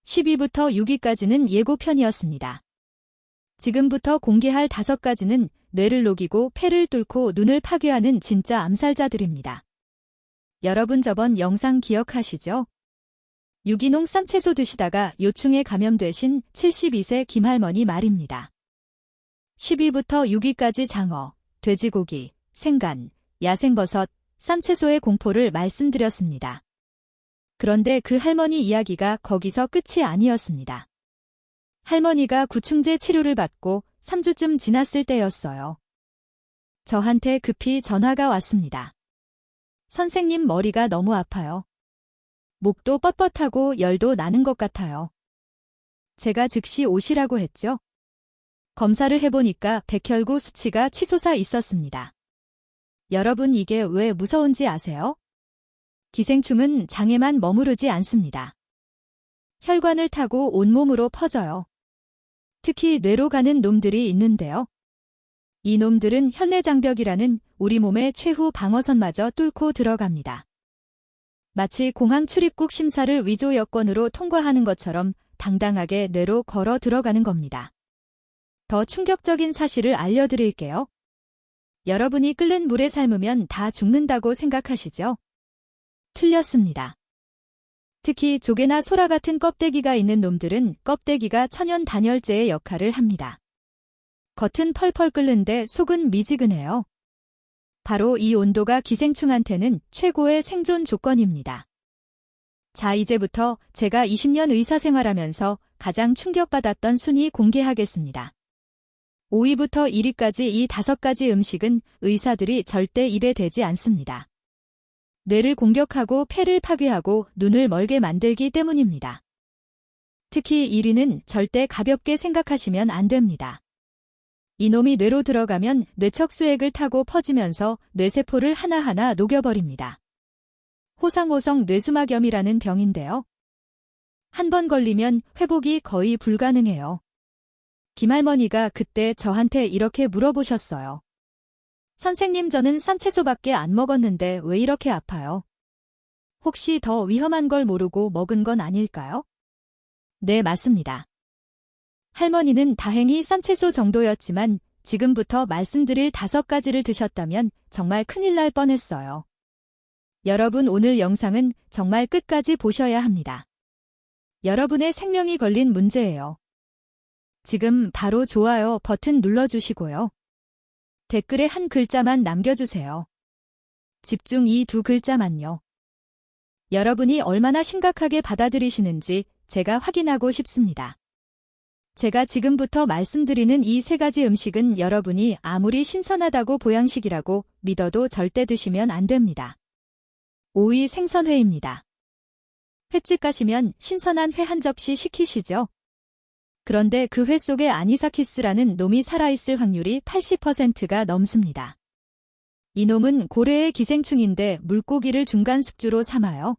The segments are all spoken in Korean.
10위부터 6위까지는 예고편이었습니다. 지금부터 공개할 5가지는 뇌를 녹이고 폐를 뚫고 눈을 파괴하는 진짜 암살자들입니다. 여러분 저번 영상 기억하시죠? 유기농 쌈채소 드시다가 요충에 감염되신 72세 김할머니 말입니다. 10위부터 6위까지 장어, 돼지고기, 생간, 야생버섯, 쌈채소의 공포를 말씀드렸습니다. 그런데 그 할머니 이야기가 거기서 끝이 아니었습니다. 할머니가 구충제 치료를 받고 3주쯤 지났을 때였어요. 저한테 급히 전화가 왔습니다. 선생님, 머리가 너무 아파요. 목도 뻣뻣하고 열도 나는 것 같아요. 제가 즉시 오시라고 했죠. 검사를 해보니까 백혈구 수치가 치솟아 있었습니다. 여러분, 이게 왜 무서운지 아세요? 기생충은 장에만 머무르지 않습니다. 혈관을 타고 온몸으로 퍼져요. 특히 뇌로 가는 놈들이 있는데요. 이 놈들은 혈내장벽이라는 우리 몸의 최후 방어선마저 뚫고 들어갑니다. 마치 공항 출입국 심사를 위조 여권으로 통과하는 것처럼 당당하게 뇌로 걸어 들어가는 겁니다. 더 충격적인 사실을 알려드릴게요. 여러분이 끓는 물에 삶으면 다 죽는다고 생각하시죠? 틀렸습니다. 특히 조개나 소라 같은 껍데기가 있는 놈들은 껍데기가 천연 단열재의 역할을 합니다. 겉은 펄펄 끓는데 속은 미지근해요. 바로 이 온도가 기생충한테는 최고의 생존 조건입니다. 자, 이제부터 제가 20년 의사생활하면서 가장 충격받았던 순위 공개하겠습니다. 5위부터 1위까지 이 5가지 음식은 의사들이 절대 입에 대지 않습니다. 뇌를 공격하고 폐를 파괴하고 눈을 멀게 만들기 때문입니다. 특히 1위는 절대 가볍게 생각하시면 안 됩니다. 이놈이 뇌로 들어가면 뇌척수액을 타고 퍼지면서 뇌세포를 하나하나 녹여버립니다. 호상호성 뇌수막염이라는 병인데요. 한 번 걸리면 회복이 거의 불가능해요. 김할머니가 그때 저한테 이렇게 물어보셨어요. 선생님, 저는 쌈채소밖에 안 먹었는데 왜 이렇게 아파요? 혹시 더 위험한 걸 모르고 먹은 건 아닐까요? 네, 맞습니다. 할머니는 다행히 쌈채소 정도였지만 지금부터 말씀드릴 5가지를 드셨다면 정말 큰일 날 뻔했어요. 여러분, 오늘 영상은 정말 끝까지 보셔야 합니다. 여러분의 생명이 걸린 문제예요. 지금 바로 좋아요 버튼 눌러주시고요. 댓글에 한 글자만 남겨주세요. 집중 이 2글자만요. 여러분이 얼마나 심각하게 받아들이시는지 제가 확인하고 싶습니다. 제가 지금부터 말씀드리는 이 3가지 음식은 여러분이 아무리 신선하다고 보양식이라고 믿어도 절대 드시면 안 됩니다. 5위 생선회입니다. 횟집 가시면 신선한 회 한 접시 시키시죠? 그런데 그 회 속에 아니사키스라는 놈이 살아있을 확률이 80%가 넘습니다. 이 놈은 고래의 기생충인데 물고기를 중간 숙주로 삼아요.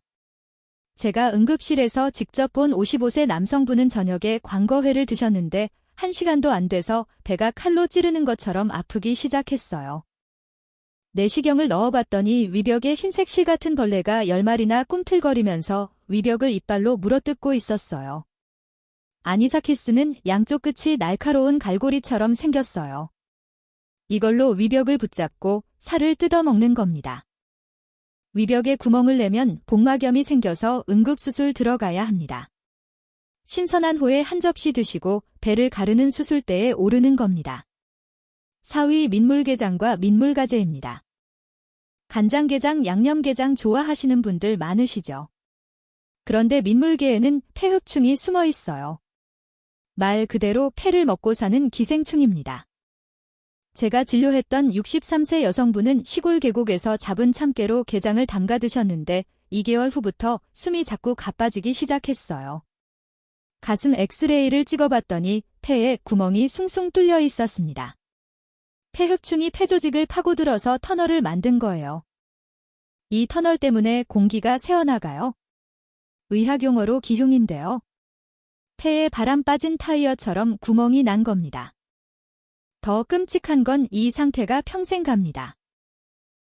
제가 응급실에서 직접 본 55세 남성분은 저녁에 광거회를 드셨는데 1시간도 안 돼서 배가 칼로 찌르는 것처럼 아프기 시작했어요. 내시경을 넣어봤더니 위벽에 흰색 실 같은 벌레가 10마리나 꿈틀거리면서 위벽을 이빨로 물어뜯고 있었어요. 아니사키스는 양쪽 끝이 날카로운 갈고리처럼 생겼어요. 이걸로 위벽을 붙잡고 살을 뜯어먹는 겁니다. 위벽에 구멍을 내면 복막염이 생겨서 응급수술 들어가야 합니다. 신선한 호에 한 접시 드시고 배를 가르는 수술대에 오르는 겁니다. 4위 민물게장과 민물가재입니다. 간장게장, 양념게장 좋아하시는 분들 많으시죠? 그런데 민물게에는 폐흡충이 숨어 있어요. 말 그대로 폐를 먹고 사는 기생충입니다. 제가 진료했던 63세 여성분은 시골 계곡에서 잡은 참깨로 게장을 담가 드셨는데 2개월 후부터 숨이 자꾸 가빠지기 시작했어요. 가슴 엑스레이를 찍어봤더니 폐에 구멍이 숭숭 뚫려 있었습니다. 폐흡충이 폐조직을 파고들어서 터널을 만든 거예요. 이 터널 때문에 공기가 새어나가요. 의학용어로 기흉인데요. 폐에 바람 빠진 타이어처럼 구멍이 난 겁니다. 더 끔찍한 건 이 상태가 평생 갑니다.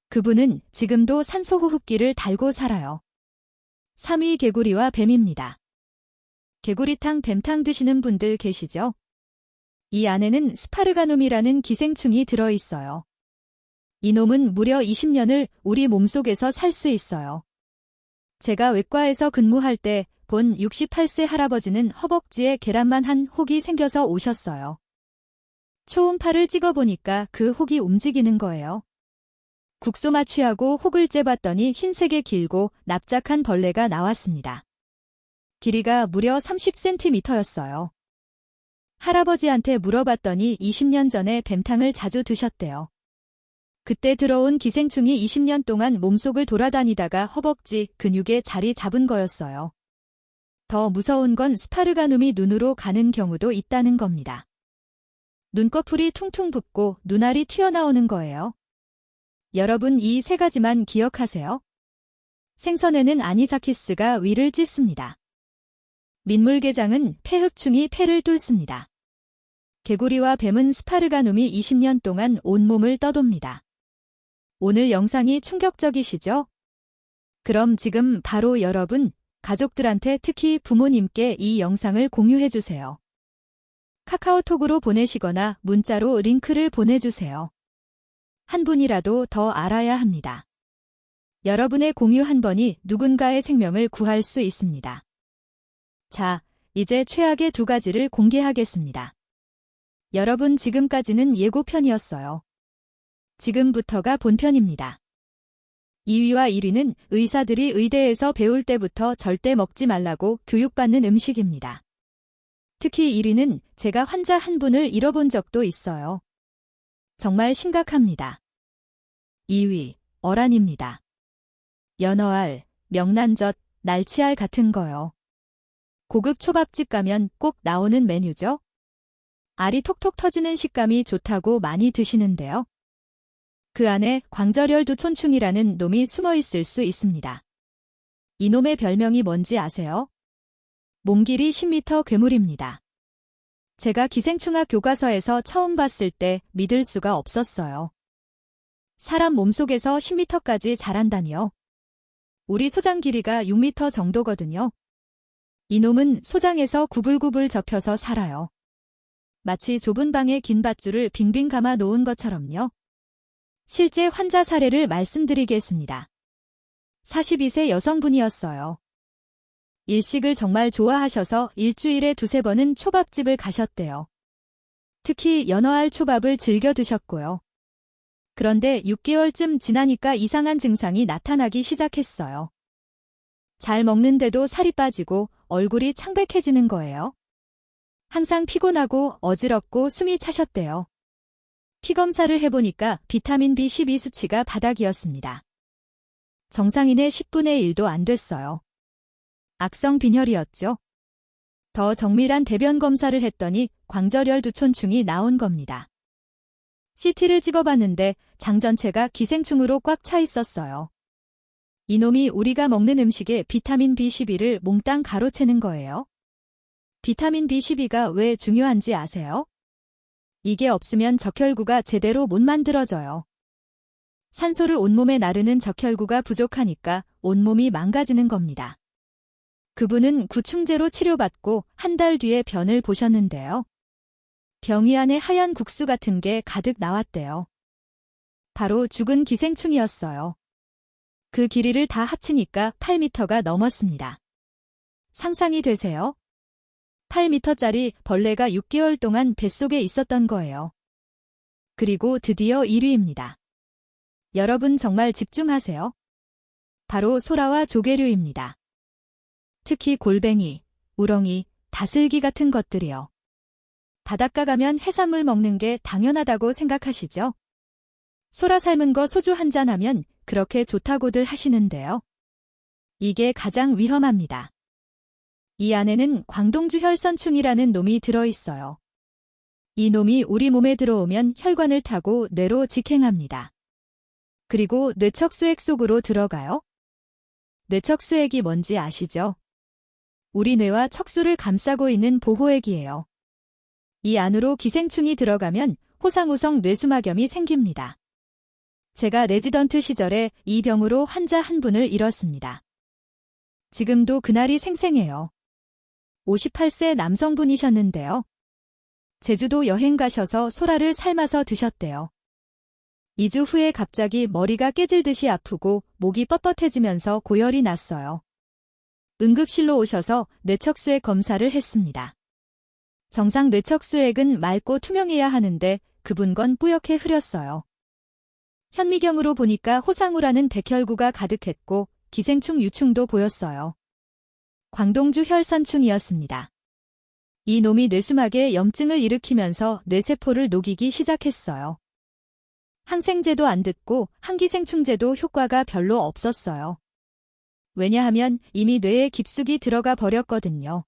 그분은 지금도 산소호흡기를 달고 살아요. 3위 개구리와 뱀입니다. 개구리탕, 뱀탕 드시는 분들 계시죠? 이 안에는 스파르가놈이라는 기생충이 들어있어요. 이놈은 무려 20년을 우리 몸속에서 살 수 있어요. 제가 외과에서 근무할 때 본 68세 할아버지는 허벅지에 계란만 한 혹이 생겨서 오셨어요. 초음파를 찍어보니까 그 혹이 움직이는 거예요. 국소 마취하고 혹을 째봤더니 흰색에 길고 납작한 벌레가 나왔습니다. 길이가 무려 30cm였어요. 할아버지한테 물어봤더니 20년 전에 뱀탕을 자주 드셨대요. 그때 들어온 기생충이 20년 동안 몸속을 돌아다니다가 허벅지 근육에 자리 잡은 거였어요. 더 무서운 건 스파르가눔이 눈으로 가는 경우도 있다는 겁니다. 눈꺼풀이 퉁퉁 붓고 눈알이 튀어나오는 거예요. 여러분 이 세 가지만 기억하세요. 생선에는 아니사키스가 위를 찢습니다. 민물게장은 폐흡충이 폐를 뚫습니다. 개구리와 뱀은 스파르가눔이 20년 동안 온몸을 떠돕니다. 오늘 영상이 충격적이시죠? 그럼 지금 바로 여러분, 가족들한테 특히 부모님께 이 영상을 공유해주세요. 카카오톡으로 보내시거나 문자로 링크를 보내주세요. 한 분이라도 더 알아야 합니다. 여러분의 공유 한 번이 누군가의 생명을 구할 수 있습니다. 자, 이제 최악의 두 가지를 공개하겠습니다. 여러분 지금까지는 예고편이었어요. 지금부터가 본편입니다. 2위와 1위는 의사들이 의대에서 배울 때부터 절대 먹지 말라고 교육받는 음식입니다. 특히 1위는 제가 환자 한 분을 잃어본 적도 있어요. 정말 심각합니다. 2위, 어란입니다. 연어알, 명란젓, 날치알 같은 거요. 고급 초밥집 가면 꼭 나오는 메뉴죠? 알이 톡톡 터지는 식감이 좋다고 많이 드시는데요. 그 안에 광절열두촌충이라는 놈이 숨어 있을 수 있습니다. 이놈의 별명이 뭔지 아세요? 몸길이 10m 괴물입니다. 제가 기생충학 교과서에서 처음 봤을 때 믿을 수가 없었어요. 사람 몸속에서 10m까지 자란다니요. 우리 소장 길이가 6m 정도거든요. 이놈은 소장에서 구불구불 접혀서 살아요. 마치 좁은 방에 긴 밧줄을 빙빙 감아 놓은 것처럼요. 실제 환자 사례를 말씀드리겠습니다. 42세 여성분이었어요. 일식을 정말 좋아하셔서 일주일에 2~3번은 초밥집을 가셨대요. 특히 연어알 초밥을 즐겨 드셨고요. 그런데 6개월쯤 지나니까 이상한 증상이 나타나기 시작했어요. 잘 먹는데도 살이 빠지고 얼굴이 창백해지는 거예요. 항상 피곤하고 어지럽고 숨이 차셨대요. 피검사를 해보니까 비타민 B12 수치가 바닥이었습니다. 정상인의 10분의 1도 안 됐어요. 악성 빈혈이었죠. 더 정밀한 대변 검사를 했더니 광절열두촌충이 나온 겁니다. CT를 찍어봤는데 장 전체가 기생충으로 꽉 차 있었어요. 이놈이 우리가 먹는 음식에 비타민 B12를 몽땅 가로채는 거예요. 비타민 B12가 왜 중요한지 아세요? 이게 없으면 적혈구가 제대로 못 만들어져요. 산소를 온몸에 나르는 적혈구가 부족하니까 온몸이 망가지는 겁니다. 그분은 구충제로 치료받고 한 달 뒤에 변을 보셨는데요. 병이 안에 하얀 국수 같은 게 가득 나왔대요. 바로 죽은 기생충이었어요. 그 길이를 다 합치니까 8m가 넘었습니다. 상상이 되세요? 8m짜리 벌레가 6개월 동안 뱃속에 있었던 거예요. 그리고 드디어 1위입니다. 여러분 정말 집중하세요. 바로 소라와 조개류입니다. 특히 골뱅이, 우렁이, 다슬기 같은 것들이요. 바닷가 가면 해산물 먹는 게 당연하다고 생각하시죠? 소라 삶은 거 소주 한잔 하면 그렇게 좋다고들 하시는데요. 이게 가장 위험합니다. 이 안에는 광동주 혈선충이라는 놈이 들어있어요. 이 놈이 우리 몸에 들어오면 혈관을 타고 뇌로 직행합니다. 그리고 뇌척수액 속으로 들어가요. 뇌척수액이 뭔지 아시죠? 우리 뇌와 척수를 감싸고 있는 보호액이에요. 이 안으로 기생충이 들어가면 호상우성 뇌수막염이 생깁니다. 제가 레지던트 시절에 이 병으로 환자 한 분을 잃었습니다. 지금도 그날이 생생해요. 58세 남성분이셨는데요. 제주도 여행 가셔서 소라를 삶아서 드셨대요. 2주 후에 갑자기 머리가 깨질 듯이 아프고 목이 뻣뻣해지면서 고열이 났어요. 응급실로 오셔서 뇌척수액 검사를 했습니다. 정상 뇌척수액은 맑고 투명해야 하는데 그분 건 뿌옇게 흐렸어요. 현미경으로 보니까 호상우라는 백혈구가 가득했고 기생충 유충도 보였어요. 광동주 혈선충이었습니다. 이 놈이 뇌수막에 염증을 일으키면서 뇌세포를 녹이기 시작했어요. 항생제도 안 듣고 항기생충제도 효과가 별로 없었어요. 왜냐하면 이미 뇌에 깊숙이 들어가 버렸거든요.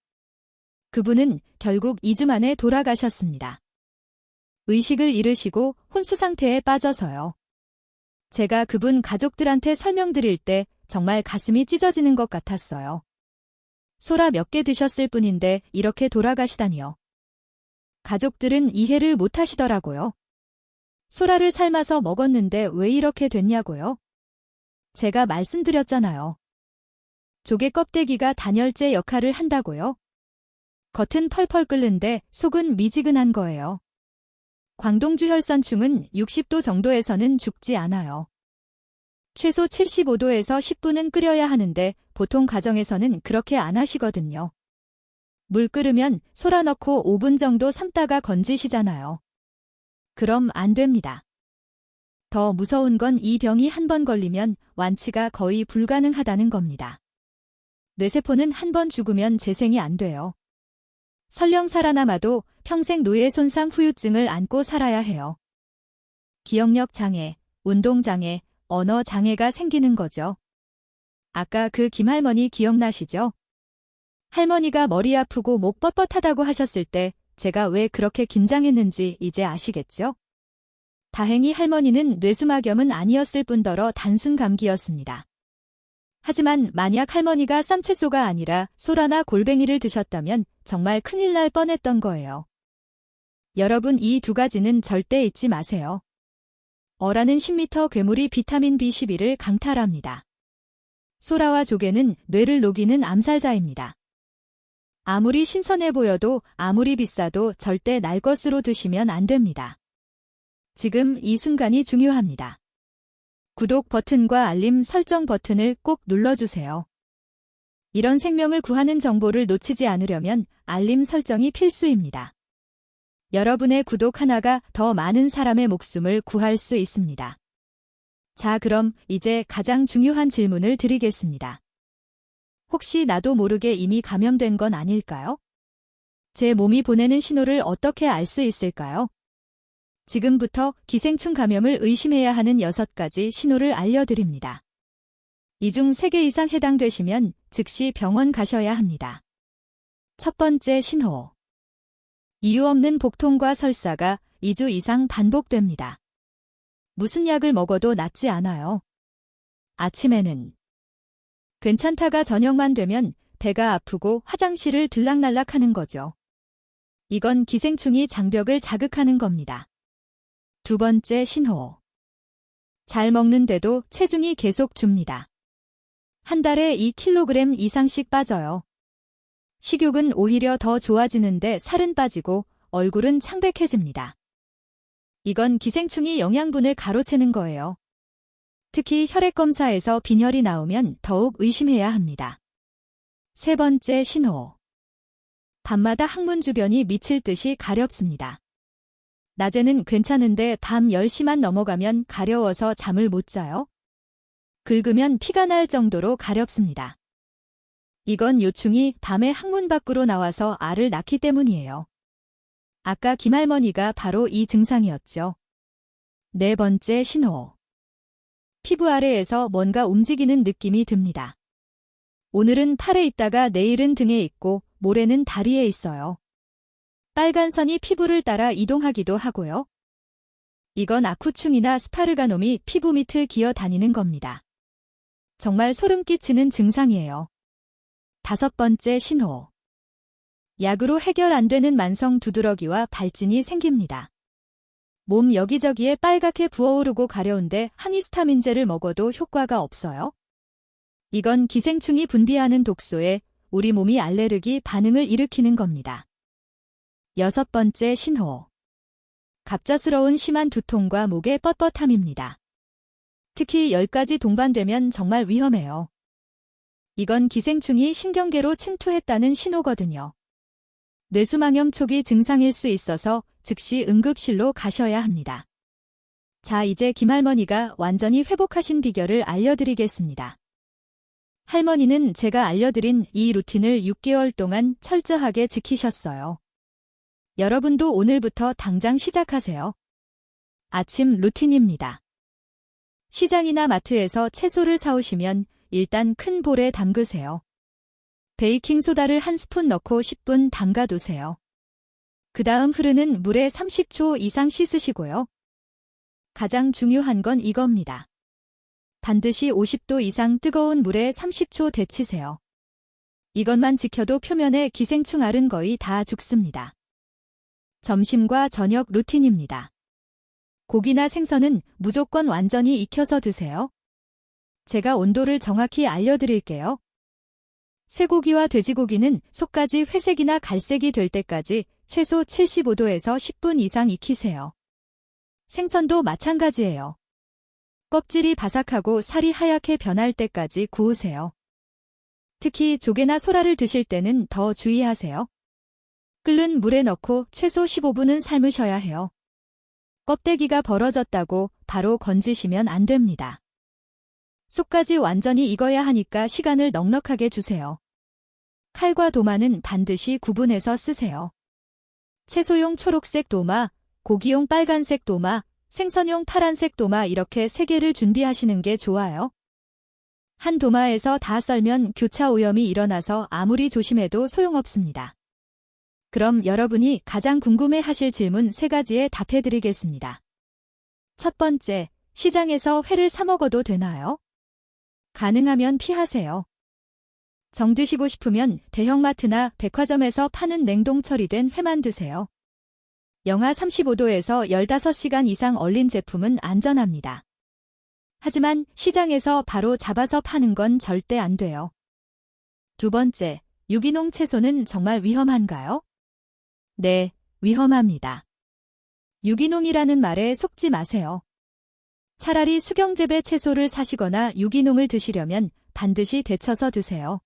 그분은 결국 2주 만에 돌아가셨습니다. 의식을 잃으시고 혼수 상태에 빠져서요. 제가 그분 가족들한테 설명드릴 때 정말 가슴이 찢어지는 것 같았어요. 소라 몇 개 드셨을 뿐인데 이렇게 돌아가시다니요. 가족들은 이해를 못 하시더라고요. 소라를 삶아서 먹었는데 왜 이렇게 됐냐고요? 제가 말씀드렸잖아요. 조개 껍데기가 단열재 역할을 한다고요? 겉은 펄펄 끓는데 속은 미지근한 거예요. 광동주 혈선충은 60도 정도에서는 죽지 않아요. 최소 75도에서 10분은 끓여야 하는데 보통 가정에서는 그렇게 안 하시거든요. 물 끓으면 소라 넣고 5분 정도 삶다가 건지시잖아요. 그럼 안 됩니다. 더 무서운 건 이 병이 한 번 걸리면 완치가 거의 불가능하다는 겁니다. 뇌세포는 한 번 죽으면 재생이 안 돼요. 설령 살아남아도 평생 노예 손상 후유증을 안고 살아야 해요. 기억력 장애, 운동 장애, 언어 장애가 생기는 거죠. 아까 그 김할머니 기억나시죠? 할머니가 머리 아프고 목 뻣뻣하다고 하셨을 때 제가 왜 그렇게 긴장했는지 이제 아시겠죠? 다행히 할머니는 뇌수막염은 아니었을 뿐더러 단순 감기였습니다. 하지만 만약 할머니가 쌈채소가 아니라 소라나 골뱅이를 드셨다면 정말 큰일 날 뻔했던 거예요. 여러분, 이 두 가지는 절대 잊지 마세요. 어라는 10m 괴물이 비타민 B12를 강탈합니다. 소라와 조개는 뇌를 녹이는 암살자입니다. 아무리 신선해 보여도 아무리 비싸도 절대 날 것으로 드시면 안 됩니다. 지금 이 순간이 중요합니다. 구독 버튼과 알림 설정 버튼을 꼭 눌러주세요. 이런 생명을 구하는 정보를 놓치지 않으려면 알림 설정이 필수입니다. 여러분의 구독 하나가 더 많은 사람의 목숨을 구할 수 있습니다. 자, 그럼 이제 가장 중요한 질문을 드리겠습니다. 혹시 나도 모르게 이미 감염된 건 아닐까요? 제 몸이 보내는 신호를 어떻게 알 수 있을까요? 지금부터 기생충 감염을 의심해야 하는 6가지 신호를 알려드립니다. 이 중 3개 이상 해당되시면 즉시 병원 가셔야 합니다. 첫 번째 신호. 이유 없는 복통과 설사가 2주 이상 반복됩니다. 무슨 약을 먹어도 낫지 않아요. 아침에는 괜찮다가 저녁만 되면 배가 아프고 화장실을 들락날락하는 거죠. 이건 기생충이 장벽을 자극하는 겁니다. 두 번째 신호. 잘 먹는데도 체중이 계속 줍니다. 한 달에 2kg 이상씩 빠져요. 식욕은 오히려 더 좋아지는데 살은 빠지고 얼굴은 창백해집니다. 이건 기생충이 영양분을 가로채는 거예요. 특히 혈액검사에서 빈혈이 나오면 더욱 의심해야 합니다. 세 번째 신호. 밤마다 항문 주변이 미칠 듯이 가렵습니다. 낮에는 괜찮은데 밤 10시만 넘어가면 가려워서 잠을 못 자요. 긁으면 피가 날 정도로 가렵습니다. 이건 요충이 밤에 항문 밖으로 나와서 알을 낳기 때문이에요. 아까 김할머니가 바로 이 증상이었죠. 네 번째 신호. 피부 아래에서 뭔가 움직이는 느낌이 듭니다. 오늘은 팔에 있다가 내일은 등에 있고 모레는 다리에 있어요. 빨간 선이 피부를 따라 이동하기도 하고요. 이건 아쿠충이나 스파르가놈이 피부 밑을 기어 다니는 겁니다. 정말 소름 끼치는 증상이에요. 다섯 번째 신호. 약으로 해결 안 되는 만성 두드러기와 발진이 생깁니다. 몸 여기저기에 빨갛게 부어오르고 가려운데 항히스타민제를 먹어도 효과가 없어요. 이건 기생충이 분비하는 독소에 우리 몸이 알레르기 반응을 일으키는 겁니다. 6번째 신호. 갑작스러운 심한 두통과 목의 뻣뻣함입니다. 특히 10가지 동반되면 정말 위험해요. 이건 기생충이 신경계로 침투했다는 신호거든요. 뇌수막염 초기 증상일 수 있어서 즉시 응급실로 가셔야 합니다. 자, 이제 김할머니가 완전히 회복하신 비결을 알려드리겠습니다. 할머니는 제가 알려드린 이 루틴을 6개월 동안 철저하게 지키셨어요. 여러분도 오늘부터 당장 시작하세요. 아침 루틴입니다. 시장이나 마트에서 채소를 사오시면 일단 큰 볼에 담그세요. 베이킹소다를 한 스푼 넣고 10분 담가두세요. 그 다음 흐르는 물에 30초 이상 씻으시고요. 가장 중요한 건 이겁니다. 반드시 50도 이상 뜨거운 물에 30초 데치세요. 이것만 지켜도 표면에 기생충 알은 거의 다 죽습니다. 점심과 저녁 루틴입니다. 고기나 생선은 무조건 완전히 익혀서 드세요. 제가 온도를 정확히 알려드릴게요. 쇠고기와 돼지고기는 속까지 회색이나 갈색이 될 때까지 최소 75도에서 10분 이상 익히세요. 생선도 마찬가지예요. 껍질이 바삭하고 살이 하얗게 변할 때까지 구우세요. 특히 조개나 소라를 드실 때는 더 주의하세요. 끓는 물에 넣고 최소 15분은 삶으셔야 해요. 껍데기가 벌어졌다고 바로 건지시면 안 됩니다. 속까지 완전히 익어야 하니까 시간을 넉넉하게 주세요. 칼과 도마는 반드시 구분해서 쓰세요. 채소용 초록색 도마, 고기용 빨간색 도마, 생선용 파란색 도마 이렇게 3개를 준비하시는 게 좋아요. 한 도마에서 다 썰면 교차 오염이 일어나서 아무리 조심해도 소용없습니다. 그럼 여러분이 가장 궁금해하실 질문 3가지에 답해드리겠습니다. 첫 번째, 시장에서 회를 사 먹어도 되나요? 가능하면 피하세요. 정 드시고 싶으면 대형마트나 백화점에서 파는 냉동 처리된 회만 드세요. 영하 35도에서 15시간 이상 얼린 제품은 안전합니다. 하지만 시장에서 바로 잡아서 파는 건 절대 안 돼요. 두 번째, 유기농 채소는 정말 위험한가요? 네, 위험합니다. 유기농이라는 말에 속지 마세요. 차라리 수경재배 채소를 사시거나 유기농을 드시려면 반드시 데쳐서 드세요.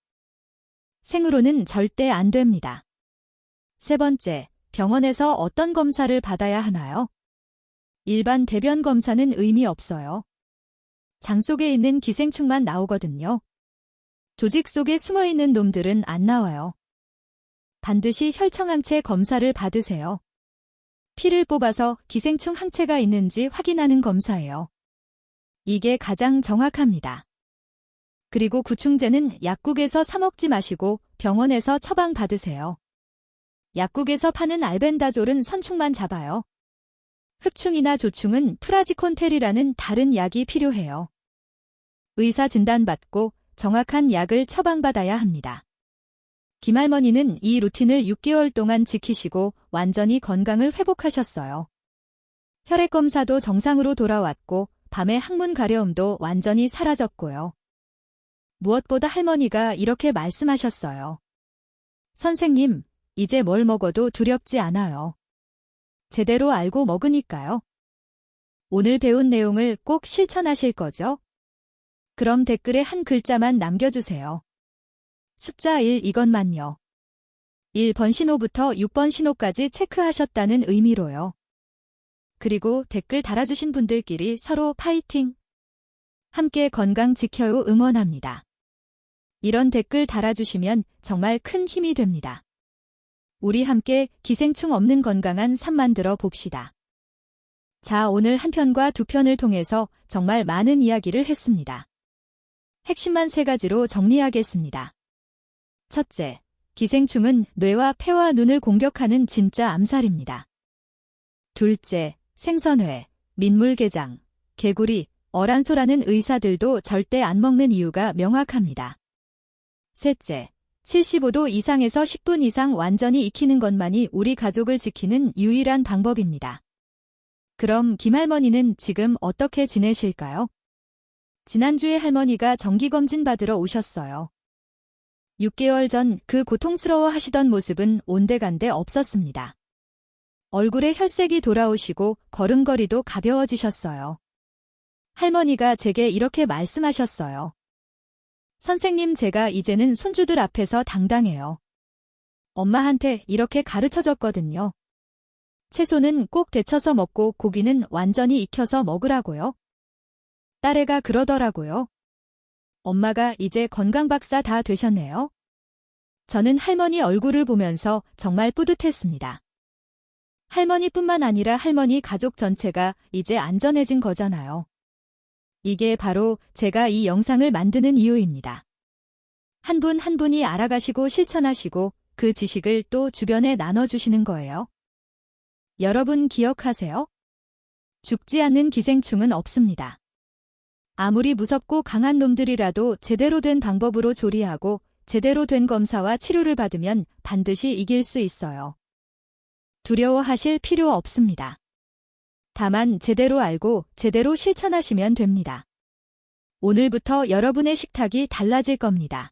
생으로는 절대 안 됩니다. 세 번째, 병원에서 어떤 검사를 받아야 하나요? 일반 대변 검사는 의미 없어요. 장 속에 있는 기생충만 나오거든요. 조직 속에 숨어있는 놈들은 안 나와요. 반드시 혈청항체 검사를 받으세요. 피를 뽑아서 기생충 항체가 있는지 확인하는 검사예요. 이게 가장 정확합니다. 그리고 구충제는 약국에서 사 먹지 마시고 병원에서 처방 받으세요. 약국에서 파는 알벤다졸은 선충만 잡아요. 흡충이나 조충은 프라지콘텔이라는 다른 약이 필요해요. 의사 진단받고 정확한 약을 처방받아야 합니다. 김할머니는 이 루틴을 6개월 동안 지키시고 완전히 건강을 회복하셨어요. 혈액검사도 정상으로 돌아왔고 밤에 항문 가려움도 완전히 사라졌고요. 무엇보다 할머니가 이렇게 말씀하셨어요. 선생님, 이제 뭘 먹어도 두렵지 않아요. 제대로 알고 먹으니까요. 오늘 배운 내용을 꼭 실천하실 거죠? 그럼 댓글에 한 글자만 남겨주세요. 숫자 1 이것만요. 1번 신호부터 6번 신호까지 체크하셨다는 의미로요. 그리고 댓글 달아주신 분들끼리 서로 파이팅! 함께 건강 지켜요 응원합니다. 이런 댓글 달아주시면 정말 큰 힘이 됩니다. 우리 함께 기생충 없는 건강한 삶 만들어 봅시다. 자, 오늘 한 편과 두 편을 통해서 정말 많은 이야기를 했습니다. 핵심만 3가지로 정리하겠습니다. 첫째, 기생충은 뇌와 폐와 눈을 공격하는 진짜 암살입니다. 둘째, 생선회, 민물게장, 개구리, 어란소라는 의사들도 절대 안 먹는 이유가 명확합니다. 셋째, 75도 이상에서 10분 이상 완전히 익히는 것만이 우리 가족을 지키는 유일한 방법입니다. 그럼 김할머니는 지금 어떻게 지내실까요? 지난주에 할머니가 정기검진 받으러 오셨어요. 6개월 전 그 고통스러워 하시던 모습은 온데간데 없었습니다. 얼굴에 혈색이 돌아오시고 걸음걸이도 가벼워지셨어요. 할머니가 제게 이렇게 말씀하셨어요. 선생님, 제가 이제는 손주들 앞에서 당당해요. 엄마한테 이렇게 가르쳐줬거든요. 채소는 꼭 데쳐서 먹고 고기는 완전히 익혀서 먹으라고요. 딸애가 그러더라고요. 엄마가 이제 건강박사 다 되셨네요. 저는 할머니 얼굴을 보면서 정말 뿌듯했습니다. 할머니뿐만 아니라 할머니 가족 전체가 이제 안전해진 거잖아요. 이게 바로 제가 이 영상을 만드는 이유입니다. 한 분 한 분이 알아가시고 실천하시고 그 지식을 또 주변에 나눠주시는 거예요. 여러분 기억하세요? 죽지 않는 기생충은 없습니다. 아무리 무섭고 강한 놈들이라도 제대로 된 방법으로 조리하고 제대로 된 검사와 치료를 받으면 반드시 이길 수 있어요. 두려워하실 필요 없습니다. 다만 제대로 알고 제대로 실천하시면 됩니다. 오늘부터 여러분의 식탁이 달라질 겁니다.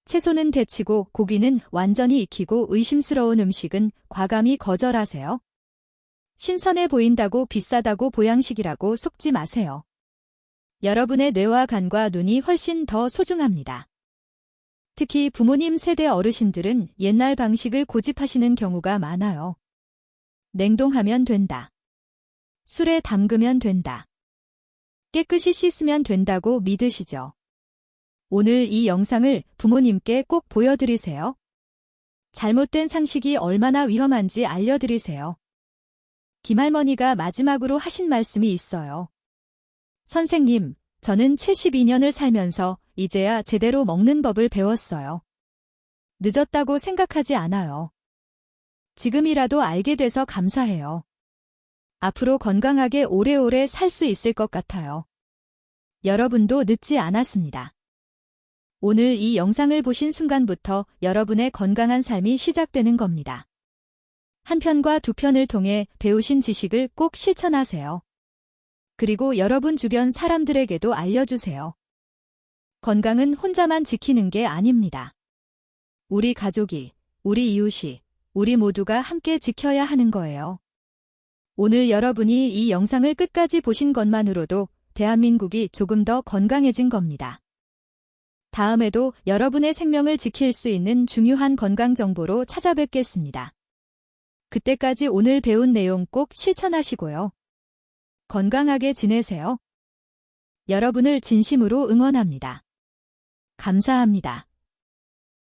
채소는 데치고 고기는 완전히 익히고 의심스러운 음식은 과감히 거절하세요. 신선해 보인다고 비싸다고 보양식이라고 속지 마세요. 여러분의 뇌와 간과 눈이 훨씬 더 소중합니다. 특히 부모님 세대 어르신들은 옛날 방식을 고집하시는 경우가 많아요. 냉동하면 된다. 술에 담그면 된다. 깨끗이 씻으면 된다고 믿으시죠? 오늘 이 영상을 부모님께 꼭 보여드리세요. 잘못된 상식이 얼마나 위험한지 알려드리세요. 김할머니가 마지막으로 하신 말씀이 있어요. 선생님, 저는 72년을 살면서 이제야 제대로 먹는 법을 배웠어요. 늦었다고 생각하지 않아요. 지금이라도 알게 돼서 감사해요. 앞으로 건강하게 오래오래 살 수 있을 것 같아요. 여러분도 늦지 않았습니다. 오늘 이 영상을 보신 순간부터 여러분의 건강한 삶이 시작되는 겁니다. 한 편과 두 편을 통해 배우신 지식을 꼭 실천하세요. 그리고 여러분 주변 사람들에게도 알려주세요. 건강은 혼자만 지키는 게 아닙니다. 우리 가족이, 우리 이웃이, 우리 모두가 함께 지켜야 하는 거예요. 오늘 여러분이 이 영상을 끝까지 보신 것만으로도 대한민국이 조금 더 건강해진 겁니다. 다음에도 여러분의 생명을 지킬 수 있는 중요한 건강 정보로 찾아뵙겠습니다. 그때까지 오늘 배운 내용 꼭 실천하시고요. 건강하게 지내세요. 여러분을 진심으로 응원합니다. 감사합니다.